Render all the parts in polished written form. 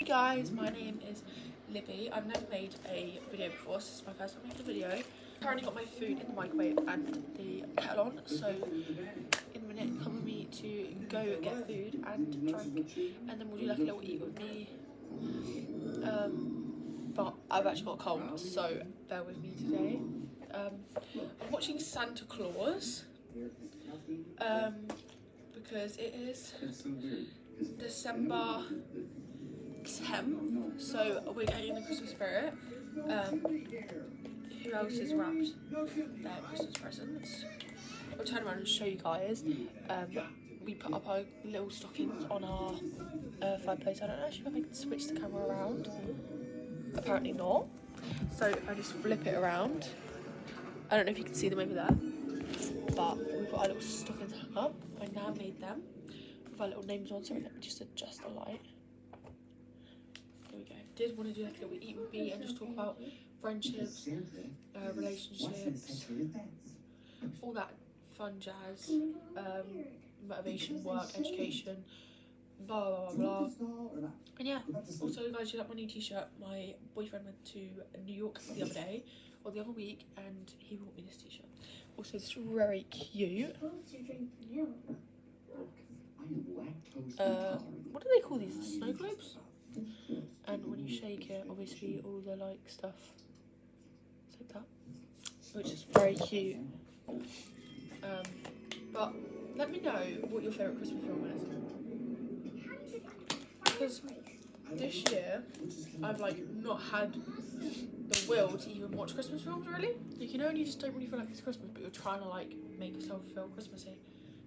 guys, my name is Libby. I've never made a video before, so this is my first time making a video. Currently got my food in the microwave and the kettle on, so in a minute come with me to go get food and drink, and then we'll do like a little eat with me. But I've actually got a cold, so bear with me today. I'm watching Santa Claus because it is December 10th, so we're getting in the Christmas spirit. Who else is wrapped their Christmas presents? I'll turn around and show you guys. We put up our little stockings on our fireplace. I don't actually know if I can switch the camera around. Apparently not. So if I just flip it around, I don't know if you can see them over there, but we've got our little stockings hung up. I now made them with our little names on. Sorry, let me just adjust the light. There we go. Did want to do like a little eat with me and just talk about friendships, relationships, all that fun jazz, motivation, work, education, blah blah blah. And yeah, also guys, you like my new t-shirt. My boyfriend went to New York the other day, or the other week, and he bought me this t-shirt. Also, it's very cute. What do they call these? Snow globes? And when you shake it, obviously all the like stuff, it's like that, which is very cute. But let me know what your favourite Christmas film is, because this year I've like not had the will to even watch Christmas films really. Like, you know, and you just don't really feel like it's Christmas, but you're trying to like make yourself feel Christmassy.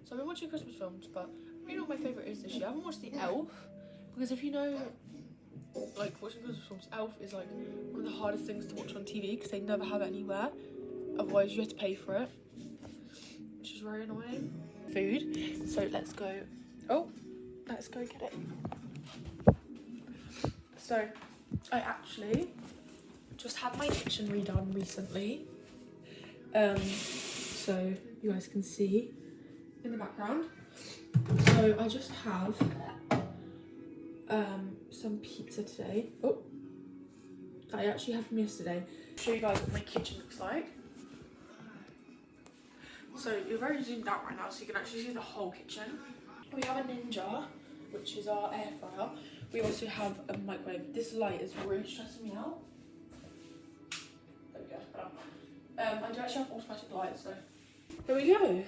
So I've been watching Christmas films, but you know what my favourite is this year? I haven't watched The Elf, because if you know, like, watching Christmas films, Elf is like one of the hardest things to watch on TV because they never have it anywhere. Otherwise you have to pay for it, which is very annoying. Food, so let's go. Oh, let's go get it. So I actually just had my kitchen redone recently, so you guys can see in the background. So I just have some pizza today. Oh, that I actually had from yesterday. I'll show you guys what my kitchen looks like. So you're very zoomed out right now, so you can actually see the whole kitchen. We have a Ninja, which is our air fryer. We also have a microwave. This light is really stressing me out. There we go. I do actually have automatic lights, so there we go.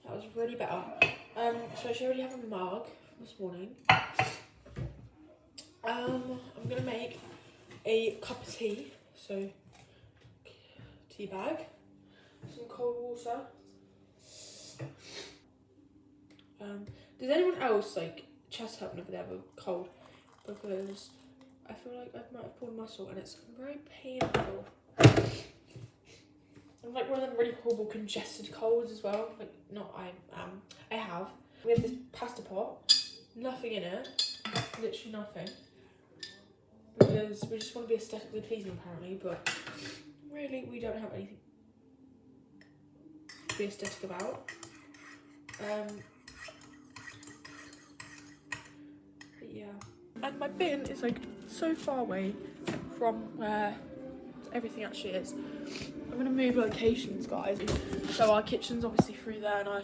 That was really better. So I should already have a mug this morning. I'm gonna make a cup of tea. So tea bag, some cold water. Does anyone else like chest hurt whenever they have a cold? Because I feel like I might have pulled a muscle and it's very painful. I'm like one of them really horrible congested colds as well. Like, not I have. We have this pasta pot, nothing in it, literally nothing. Because we just want to be aesthetically pleasing apparently, but really we don't have anything to be aesthetic about. But yeah. And my bin is like so far away from where everything actually is. I'm gonna move locations, guys. So our kitchen's obviously through there, and our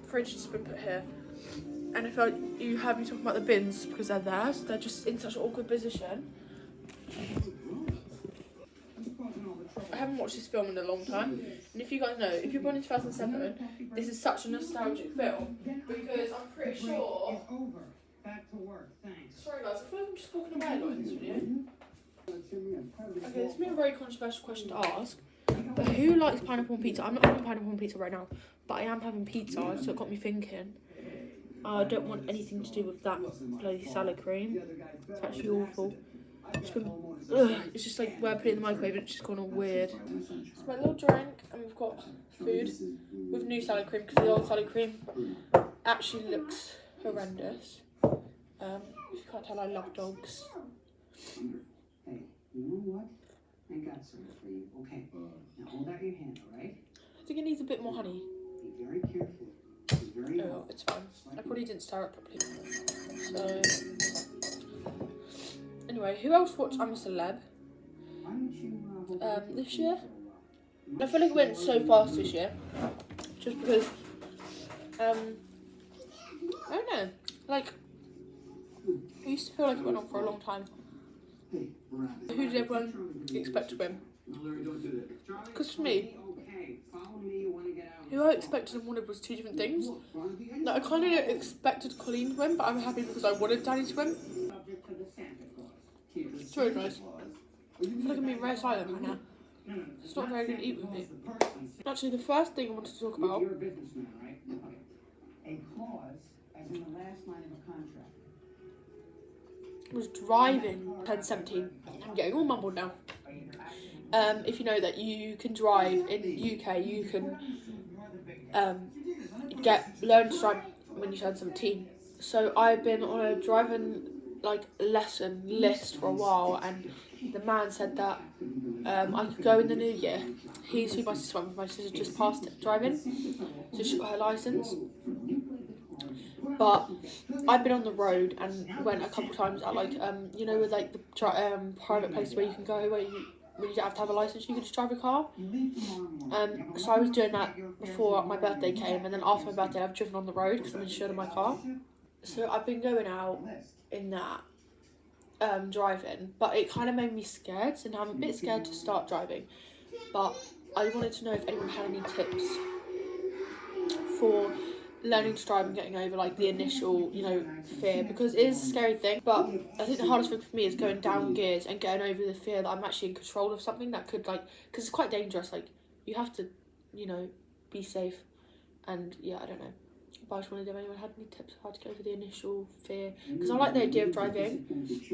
fridge has been put here. And if you heard me talking about the bins, because they're there, so they're just in such an awkward position. I haven't watched this film in a long time, and if you guys know, if you're born in 2007, this is such a nostalgic film, because I'm pretty sure. Sorry guys, I feel like I'm just walking away a lot in this video. Okay, this may be a very controversial question to ask, but who likes pineapple on pizza? I'm not having pineapple on pizza right now, but I am having pizza, so it got me thinking. I don't want anything to do with that bloody salad cream. It's actually awful. It's just like where I put it in the microwave, it's just gone all weird. It's my little drink, and we've got food with new salad cream, because the old salad cream actually looks horrendous. If you can't tell, I love dogs. Hey, you know what? I got some for you. Okay. Now hold out your hand, all right? I think it needs a bit more honey. Be very careful. Oh, it's fine. I probably didn't stir it properly. So Anyway, who else watched I'm a Celeb this year? I feel like it went so fast this year, just because I don't know, like I used to feel like it went on for a long time. Who did everyone expect to win? Because for me, who I expected and wanted was two different things. Like, I kind of expected Colleen to win, but I'm happy because I wanted Danny to win. Sorry guys, I feel like I'm being very silent right now. It's not very good to eat with me. Actually, the first thing I wanted to talk about was driving 1017. I'm getting all mumbled now. If you know that you can drive in UK, you can learn to drive when you turn 17. So I've been on a driving lesson list for a while, and the man said that I could go in the new year. He's who my sister went with. My sister just passed driving, so she got her licence. But I've been on the road and went a couple of times at you know, with the private places where you can go where you don't have to have a licence, you can just drive a car. So I was doing that before my birthday came, and then after my birthday I've driven on the road because I'm insured in my car. So I've been going out in that driving, but it kind of made me scared, so now I'm a bit scared to start driving. But I wanted to know if anyone had any tips for learning to drive and getting over the initial, you know, fear, because it is a scary thing. But I think the hardest thing for me is going down gears and getting over the fear that I'm actually in control of something that could because it's quite dangerous. You have to, you know, be safe, and yeah, I don't know. But I just wanted to know if anyone had any tips on how to get over the initial fear, because I like the idea of driving,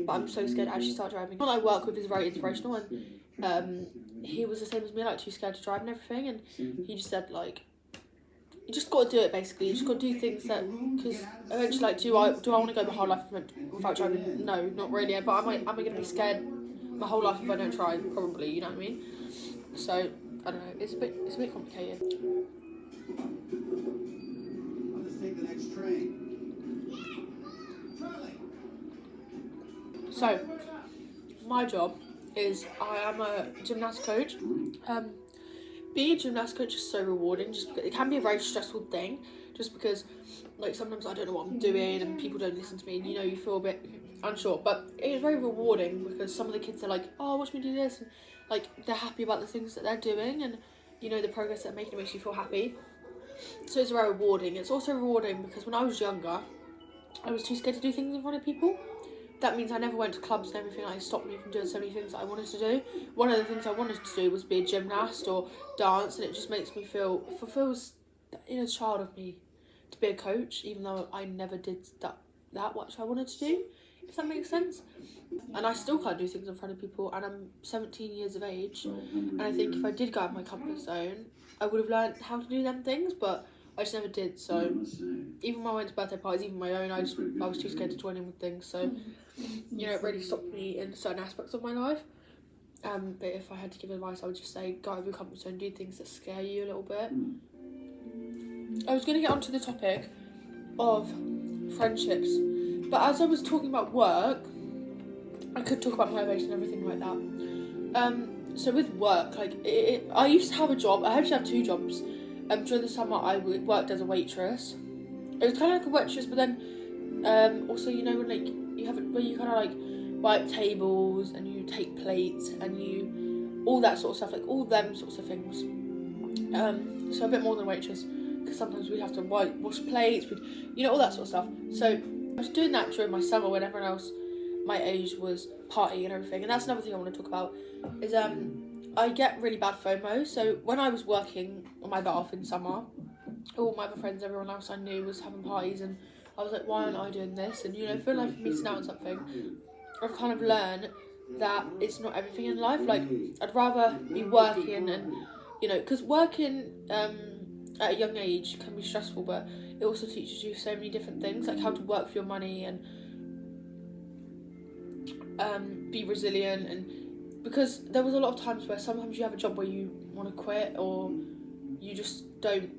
but I'm so scared to actually start driving. The one I work with is very inspirational, and he was the same as me, too scared to drive and everything, and he just said you just got to do it basically. You just got to do things that, because eventually do I want to go my whole life without driving? No, not really. But am I going to be scared my whole life if I don't try? Probably, you know what I mean? So I don't know. It's a bit complicated. I'll just take the next train. So my job is I am a gymnast coach. Being a gymnast coach is so rewarding, just because it can be a very stressful thing, just because sometimes I don't know what I'm doing and people don't listen to me, and you know, you feel a bit unsure. But it is very rewarding because some of the kids are like, oh, watch me do this, and they're happy about the things that they're doing, and you know, the progress they're making makes you feel happy. So it's very rewarding. It's also rewarding because when I was younger, I was too scared to do things in front of people. That means I never went to clubs and everything. It stopped me from doing so many things that I wanted to do. One of the things I wanted to do was be a gymnast or dance, and it just makes me fulfills the inner child of me to be a coach, even though I never did that which I wanted to do, if that makes sense. And I still can't do things in front of people, and I'm 17 years of age, and I think if I did go out of my comfort zone, I would have learned how to do them things, but I just never did. So even when I went to birthday parties, even my own, I was too scared to join in with things. So you know, it really stopped me in certain aspects of my life. But if I had to give advice, I would just say go out of your comfort zone, do things that scare you a little bit. I was going to get onto the topic of friendships, but as I was talking about work, I could talk about motivation and everything like that. So with work, I used to have a job. I actually have two jobs. During the summer, I worked as a waitress. It was kind of like a waitress, but then also, you know, when where you kind of wipe tables and you take plates and you all that sort of stuff, all them sorts of things. So a bit more than a waitress, because sometimes we'd have to wash plates, you know, all that sort of stuff. So I was doing that during my summer when everyone else my age was partying and everything. And that's another thing I want to talk about is I get really bad FOMO. So when I was working on my butt off in summer, all my other friends, everyone else I knew was having parties, and I was like, why aren't I doing this? And you know, feel like I'm missing out on something. I've kind of learned that it's not everything in life. I'd rather be working, and you know, because working at a young age can be stressful, but it also teaches you so many different things, like how to work for your money and be resilient. And because there was a lot of times where sometimes you have a job where you want to quit, or you just don't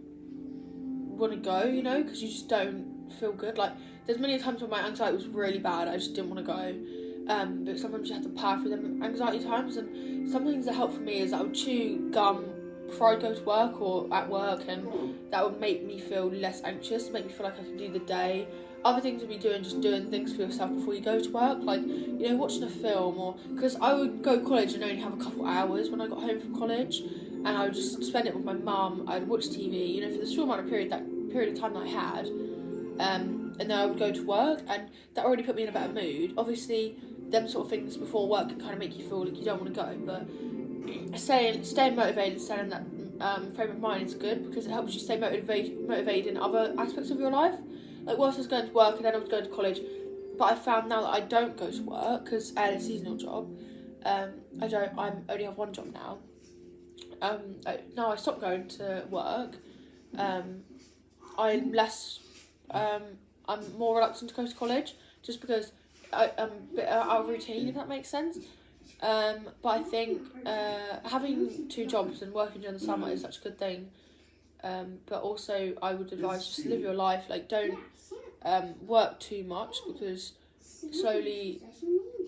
want to go, you know, because you just don't feel good. There's many times when my anxiety was really bad, I just didn't want to go, but sometimes you have to power through them anxiety times. And some things that help for me is I would chew gum before I go to work or at work, and that would make me feel less anxious, make me feel like I can do the day. Other things would be just doing things for yourself before you go to work, like, you know, watching a film, or because I would go to college and only have a couple hours when I got home from college, and I would just spend it with my mum. I'd watch TV, you know, for the short amount of period of time that I had, and then I would go to work, and that already put me in a better mood. Obviously, them sort of things before work can kind of make you feel like you don't want to go, but staying motivated, staying in that frame of mind is good, because it helps you stay motivated in other aspects of your life. Like, whilst I was going to work and then I was going to college, but I found now that I don't go to work because I had a seasonal job. I only have one job now. Now I stopped going to work. I'm more reluctant to go to college just because I'm a bit out of routine, if that makes sense. But I think having two jobs and working during the summer is such a good thing. But also I would advise just live your life, like, don't work too much, because slowly,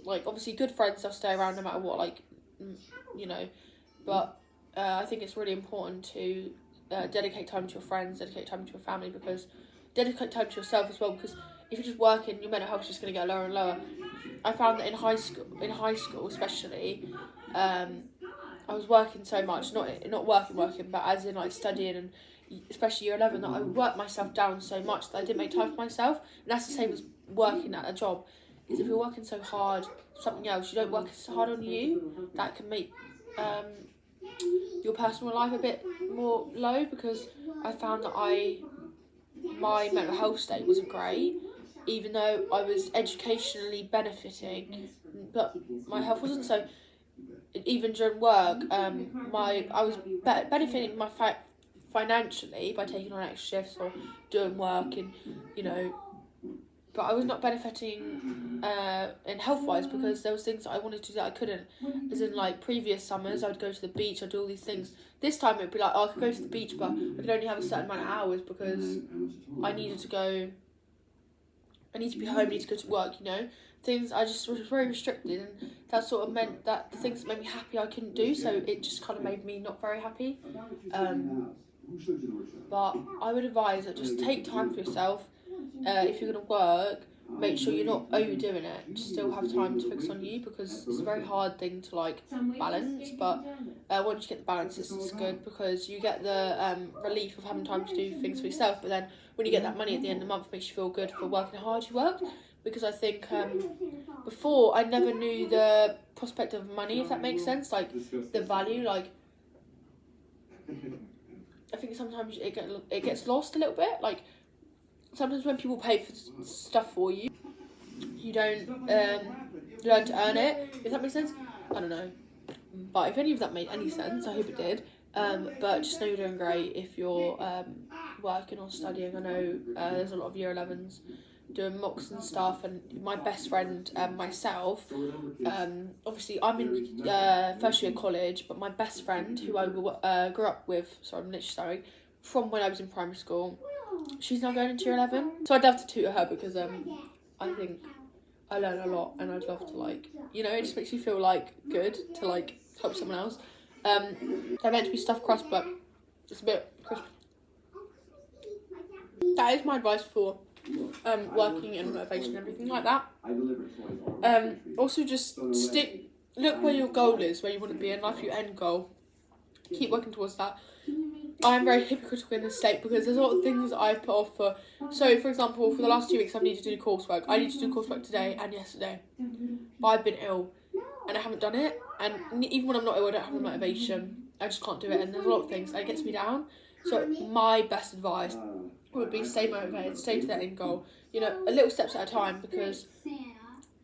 like, obviously good friends, they'll stay around no matter what, like, you know, but I think it's really important to dedicate time to your friends, dedicate time to your family, because dedicate time to yourself as well, because if you're just working, your mental health is just going to get lower and lower. I found that in high school especially, I was working so much, not working, but as in, like, studying, and especially year 11, that I worked myself down so much that I didn't make time for myself. And that's the same as working at a job, is if you're working so hard something else, you don't work as hard on you, that can make your personal life a bit more low, because I found that my mental health state wasn't great, even though I was educationally benefiting, but my health wasn't. So even during work, I was benefiting financially by taking on extra shifts or doing work, and, you know, but I was not benefiting in health-wise, because there was things that I wanted to do that I couldn't. As in, like, previous summers, I would go to the beach, I'd do all these things. This time it'd be like, oh, I could go to the beach, but I could only have a certain amount of hours, because I needed to be home, I need to go to work, you know. Things I just was very restricted, and that sort of meant that the things that made me happy I couldn't do, so it just kind of made me not very happy. But I would advise that just take time for yourself. If you're going to work, make sure you're not overdoing it. Just still have time to focus on you, because it's a very hard thing to, like, balance. But once you get the balance, it's good, because you get the relief of having time to do things for yourself. But then when you get that money at the end of the month, it makes you feel good for working how hard you worked. Because I think before, I never knew the prospect of money, if that makes sense, like the value. Like, I think sometimes it gets lost a little bit. Like, sometimes when people pay for stuff for you, you don't learn to earn it, if that makes sense. I don't know, but if any of that made any sense, I hope it did. But just know you're doing great if you're working or studying. I know there's a lot of year 11s doing mocks and stuff, and my best friend and myself, obviously I'm in first year college, but my best friend, who I grew up with, from when I was in primary school, she's now going into year 11, so I'd love to tutor her, because I think I learn a lot, and I'd love to, like, you know, it just makes you feel, like, good to, like, help someone else. They're meant to be stuffed crust, but it's a bit crispy. That is my advice for working and motivation and everything like that. Also, just look where your goal is, where you want to be in life, your end goal. Keep working towards that. I am very hypocritical in this state, because there's a lot of things that I've put off for. So, for example, for the last 2 weeks, I've needed to do coursework. I need to do coursework today and yesterday, but I've been ill and I haven't done it. And even when I'm not ill, I don't have the motivation. I just can't do it, and there's a lot of things, and it gets me down. So my best advice would be stay motivated, stay to that end goal. You know, a little steps at a time, because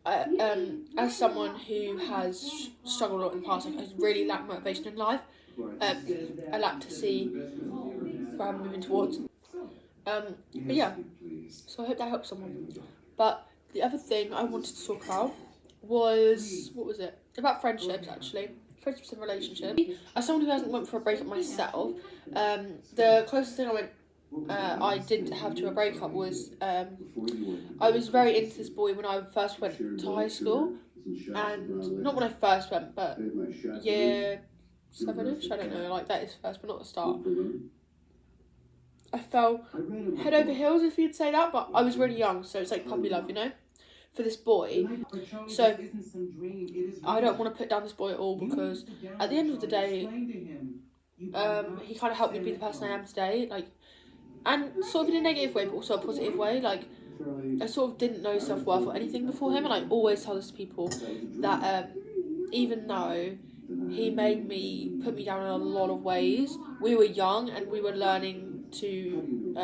as someone who has struggled a lot in the past, I really lack motivation in life. I like to see where I'm moving towards. But yeah, so I hope that helps someone. But the other thing I wanted to talk about was, what was it? About friendships, actually. Friendships and relationships. As someone who hasn't went for a breakup myself, the closest thing I did have to a breakup was I was very into this boy when I first went to high school, and not when I first went, but year 7ish, I don't know, like that is first, but not the start. I fell head over heels, if you'd say that, but I was really young, so it's like puppy love, you know, for this boy. So I don't want to put down this boy at all, because at the end of the day, he kind of helped me be the person I am today, like, and sort of in a negative way, but also a positive way. Like, I sort of didn't know self-worth or anything before him, and I always tell this to people that even though he made me, put me down in a lot of ways, we were young and we were learning to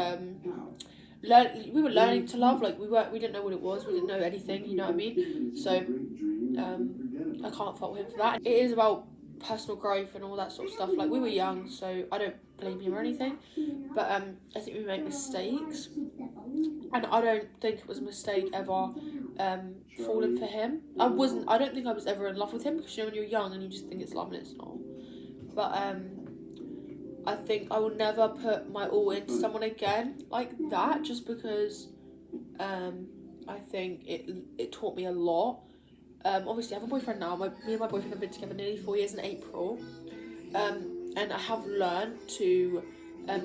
we were learning to love. Like, we didn't know what it was, we didn't know anything, you know what I mean? So I can't fault him for that. It is about personal growth and all that sort of stuff. Like, we were young, so I don't blame him or anything, but I think we make mistakes, and I don't think it was a mistake ever falling for him. I don't think I was ever in love with him, because, you know, when you're young and you just think it's love and it's not. But I think I will never put my all into someone again like that, just because I think it taught me a lot. Obviously I have a boyfriend now. Me and my boyfriend have been together nearly 4 years in April, and I have learned to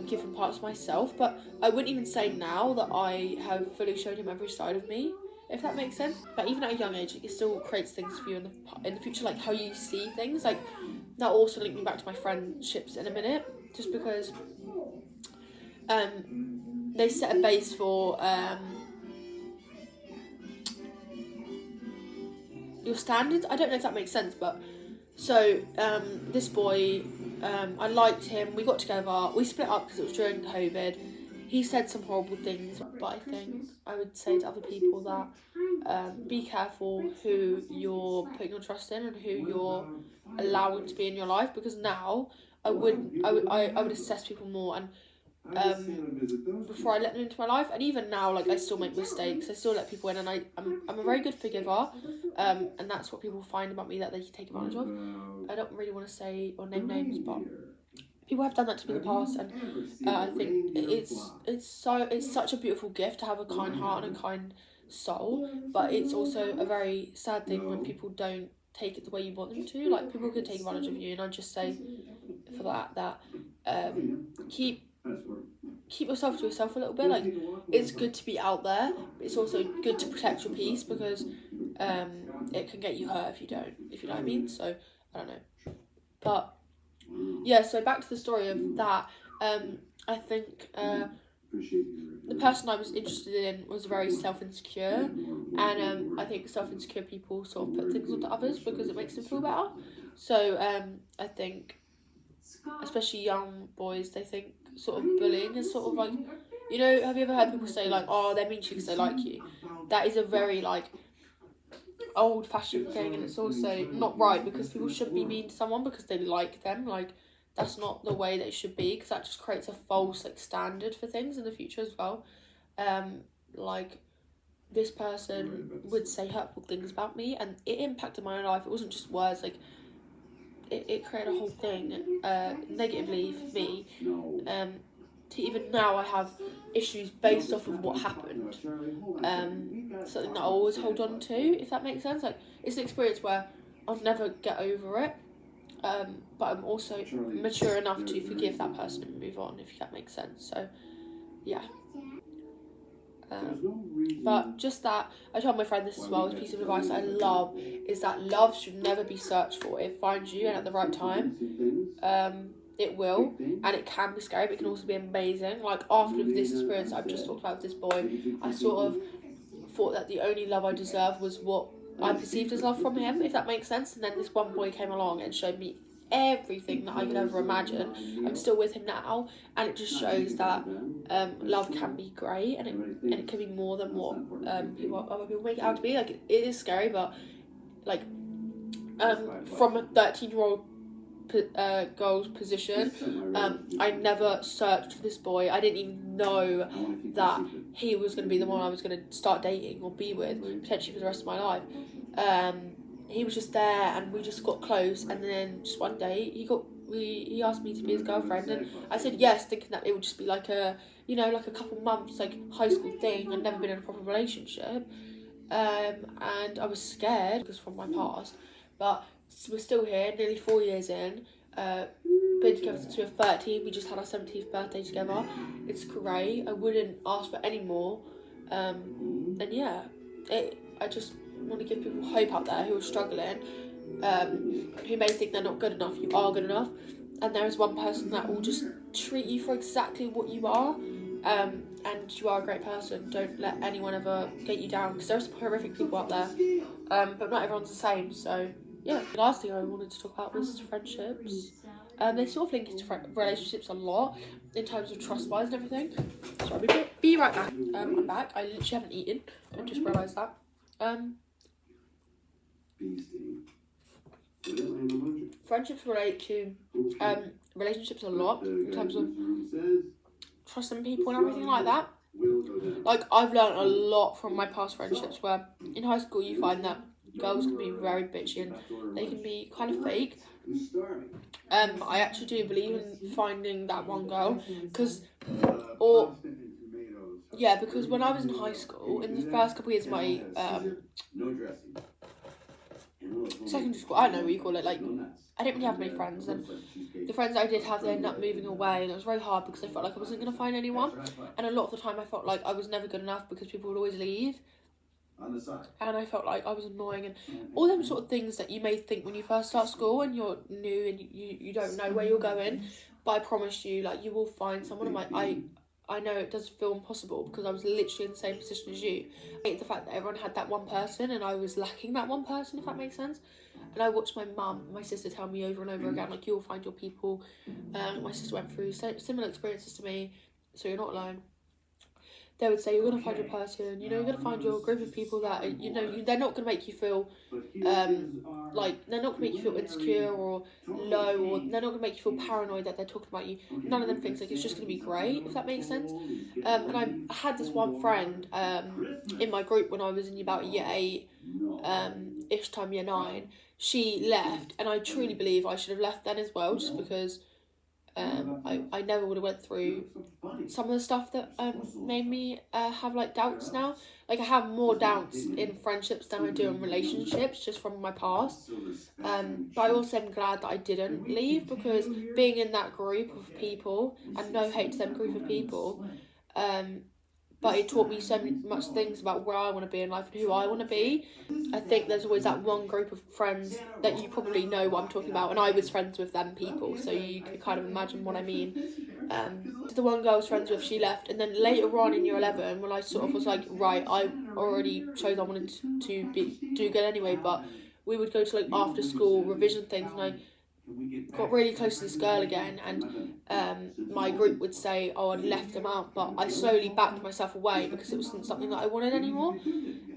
give him parts of myself, but I wouldn't even say now that I have fully showed him every side of me, if that makes sense. But even at a young age, it still creates things for you in the future, like how you see things. Like, that also linked me back to my friendships in a minute, just because they set a base for your standards. I don't know if that makes sense, but so this boy, I liked him, we got together, we split up because it was during COVID. He said some horrible things, but I think I would say to other people that be careful who you're putting your trust in and who you're allowing to be in your life, because now I would assess people more, and before I let them into my life. And even now, like, I still make mistakes, I still let people in, and I'm a very good forgiver, and that's what people find about me that they take advantage of. I don't really want to say or name names, but people have done that to me in the past, and I think it's such a beautiful gift to have a kind heart and a kind soul, but it's also a very sad thing when people don't take it the way you want them to. Like, people could take advantage of you, and I just say for that keep yourself to yourself a little bit. Like, it's good to be out there, but it's also good to protect your peace, because it can get you hurt if you don't, if you know what I mean. So I don't know, but yeah, so back to the story of that. I think the person I was interested in was very self-insecure, and I think self-insecure people sort of put things onto others because it makes them feel better. So I think especially young boys, they think sort of bullying is sort of like, you know, have you ever heard people say like, oh, they're mean to you because they like you? That is a very like old-fashioned thing, and it's also not right, because people shouldn't be mean to someone because they like them. Like, that's not the way that it should be, because that just creates a false like standard for things in the future as well. Like, this person would say hurtful things about me, and it impacted my own life. It wasn't just words, like it created a whole thing negatively for me. To even now I have issues based off of what happened. Something that I always hold on to, if that makes sense. Like, it's an experience where I'll never get over it, but I'm also mature enough to forgive that person and move on, if that makes sense. So yeah. But just that, I told my friend this as well, as a piece of advice I love, is that love should never be searched for. It finds you, and at the right time it will, and it can be scary, but it can also be amazing. Like, after this experience I've just talked about with this boy, I sort of thought that the only love I deserved was what I perceived as love from him, if that makes sense. And then this one boy came along and showed me everything that I could ever imagine. I'm still with him now, and it just shows that love can be great, and it can be more than what other people make it out to be. Like, it is scary, but like from a 13-year-old girl's position, I never searched for this boy. I didn't even know that he was going to be the one I was going to start dating or be with potentially for the rest of my life. He was just there, and we just got close, and then just one day he asked me to be his girlfriend, and I said yes, thinking that it would just be like a, you know, like a couple months, like high school thing. I'd never been in a proper relationship, and I was scared because from my past, but we're still here, nearly 4 years in. Been together since we were 13. We just had our 17th birthday together. It's great. I wouldn't ask for any more. And yeah, I just want to give people hope out there who are struggling, who may think they're not good enough. You are good enough, and there is one person that will just treat you for exactly what you are. And you are a great person. Don't let anyone ever get you down, because there's horrific people out there, but not everyone's the same. So yeah, the last thing I wanted to talk about was friendships. They sort of link into relationships a lot in terms of trust-wise and everything. So I'll be right back. I'm back. I literally haven't eaten. I just realised that. Friendships relate to relationships a lot in terms of trusting people and everything like that. Like, I've learned a lot from my past friendships, where in high school you find that girls can be very bitchy and they can be kind of fake. I actually do believe in finding that one girl, because when I was in high school, in the first couple of years of my secondary school, I don't know what you call it, like, I didn't really have many friends, and the friends that I did have, they ended up moving away, and it was very hard because I felt like I wasn't going to find anyone, and a lot of the time I felt like I was never good enough because people would always leave. And I felt like I was annoying, and all them sort of things that you may think when you first start school and you're new and you don't know where you're going. But I promise you, like, you will find someone. I know it does feel impossible because I was literally in the same position as you. I hate the fact that everyone had that one person and I was lacking that one person, if that makes sense. And I watched my mum and my sister tell me over and over again, like, you'll find your people. My sister went through similar experiences to me, so you're not alone. They would say, you're going to find your person, you know, you're going to find your group of people that, you know, they're not going to make you feel, like, they're not going to make you feel insecure or low, or they're not going to make you feel paranoid that they're talking about you. None of them things. Like, it's just going to be great, if that makes sense. And I had this one friend in my group when I was in about year 8, ish time, year 9. She left, and I truly believe I should have left then as well, just because I never would have went through some of the stuff that made me have like doubts now. Like, I have more doubts in friendships than I do in relationships, just from my past. But I also am glad that I didn't leave, because being in that group of people, and no hate to them group of people, but it taught me so much things about where I want to be in life and who I want to be. I think there's always that one group of friends that you probably know what I'm talking about, and I was friends with them people, so you can kind of imagine what I mean. The one girl I was friends with, she left, and then later on in year 11, when I sort of was like, right, I already chose I wanted to do good anyway, but we would go to like after school revision things, and I got really close to this girl again, and my group would say, oh, I'd left them out, but I slowly backed myself away because it wasn't something that I wanted anymore.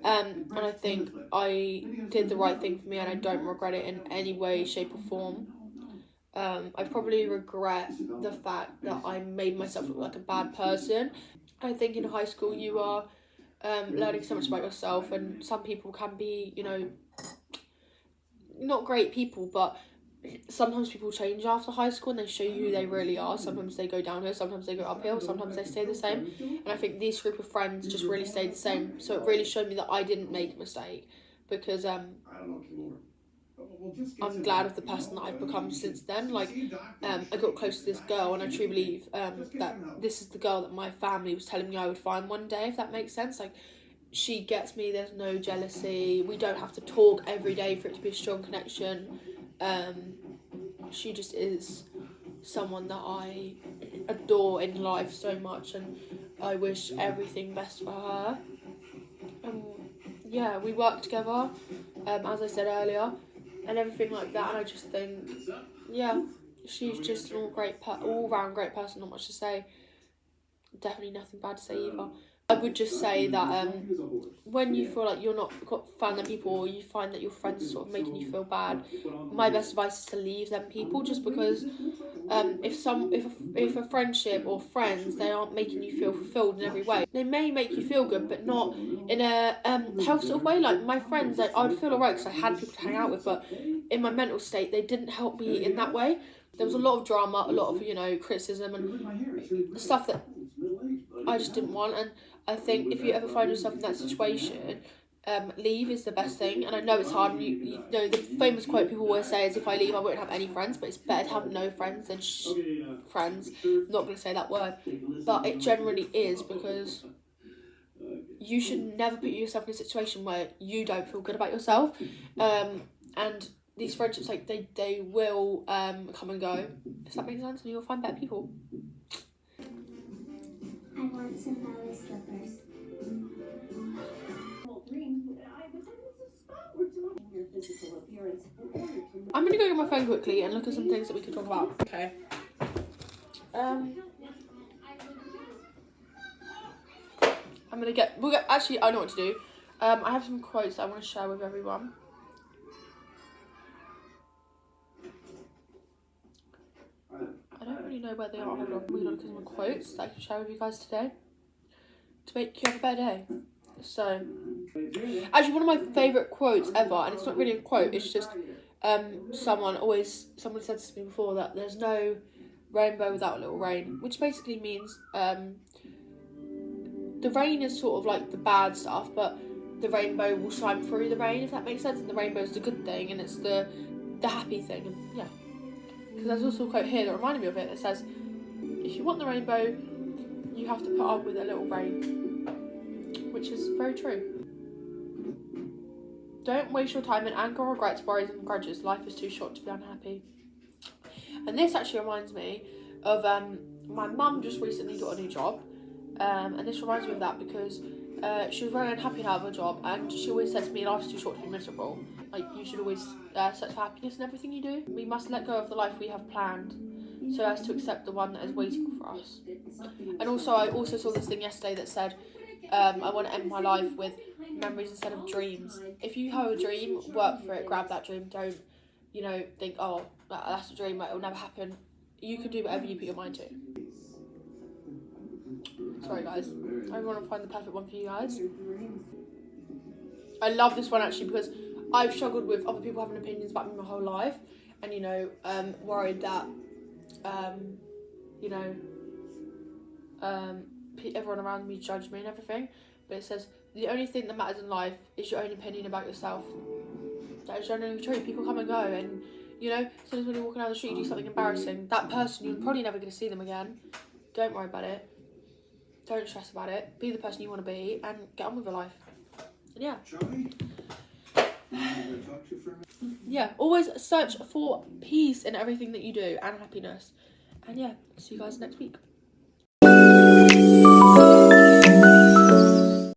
And I think I did the right thing for me, and I don't regret it in any way, shape or form. I probably regret the fact that I made myself look like a bad person. I think in high school you are learning so much about yourself, and some people can be, you know, not great people, but sometimes people change after high school and they show you who they really are. Sometimes they go downhill, sometimes they go uphill, sometimes they stay the same. And I think this group of friends just really stayed the same. So it really showed me that I didn't make a mistake, because I'm glad of the person that I've become since then. Like, I got close to this girl, and I truly believe that this is the girl that my family was telling me I would find one day, if that makes sense. Like, she gets me, there's no jealousy, we don't have to talk every day for it to be a strong connection. She just is someone that I adore in life so much, and I wish everything best for her. Yeah, we work together, as I said earlier, and everything like that, and I just think, yeah, she's just an all-round great person, not much to say. Definitely nothing bad to say either. I would just say that when you feel like you're not finding people, or you find that your friends are sort of making you feel bad, my best advice is to leave them people, just because if a friendship or friends, they aren't making you feel fulfilled in every way. They may make you feel good, but not in a health sort of way. Like, my friends, I would feel alright because I had people to hang out with, but in my mental state, they didn't help me in that way. There was a lot of drama, a lot of, you know, criticism and stuff that I just didn't want. And I think if you ever find yourself in that situation, leave is the best thing. And I know it's hard. You know, the famous quote people always say is, if I leave, I won't have any friends. But it's better to have no friends than friends. I'm not going to say that word. But it generally is, because you should never put yourself in a situation where you don't feel good about yourself. And these friendships, like, they will come and go. Does that make sense? And you'll find better people. I want some ballet slippers. I'm gonna go get my phone quickly and look at some things that we could talk about. Okay. Actually, I know what to do. I have some quotes that I want to share with everyone. I don't really know where they are. Hold on. We're gonna look at some quotes that I can share with you guys today to make you have a better day. So, actually, one of my favourite quotes ever, and it's not really a quote, it's just someone said to me before that there's no rainbow without a little rain, which basically means the rain is sort of like the bad stuff, but the rainbow will shine through the rain, if that makes sense. And the rainbow is the good thing, and it's the happy thing. And yeah, because there's also a quote here that reminded me of it. It says, if you want the rainbow, you have to put up with a little rain, which is very true. Don't waste your time in anger, regrets, worries and grudges. Life is too short to be unhappy. And this actually reminds me of my mum just recently got a new job. And this reminds me of that, because she was very unhappy to have her job, and she always said to me, life's too short to be miserable. Like, you should always search for happiness in everything you do. We must let go of the life we have planned, so as to accept the one that is waiting for us. And also, I also saw this thing yesterday that said, I want to end my life with memories instead of dreams. If you have a dream, work for it, grab that dream. Don't, think, oh, that's a dream, it'll never happen. You can do whatever you put your mind to. Sorry guys, I want to find the perfect one for you guys. I love this one actually, because I've struggled with other people having opinions about me my whole life, and worried that everyone around me judge me and everything. But it says, the only thing that matters in life is your own opinion about yourself. That is generally true. People come and go, and sometimes when you're walking down the street, you do something embarrassing, that person, you're probably never going to see them again. Don't worry about it. Don't stress about it. Be the person you want to be and get on with your life. And yeah. Yeah, always search for peace in everything that you do and happiness. And yeah, see you guys next week.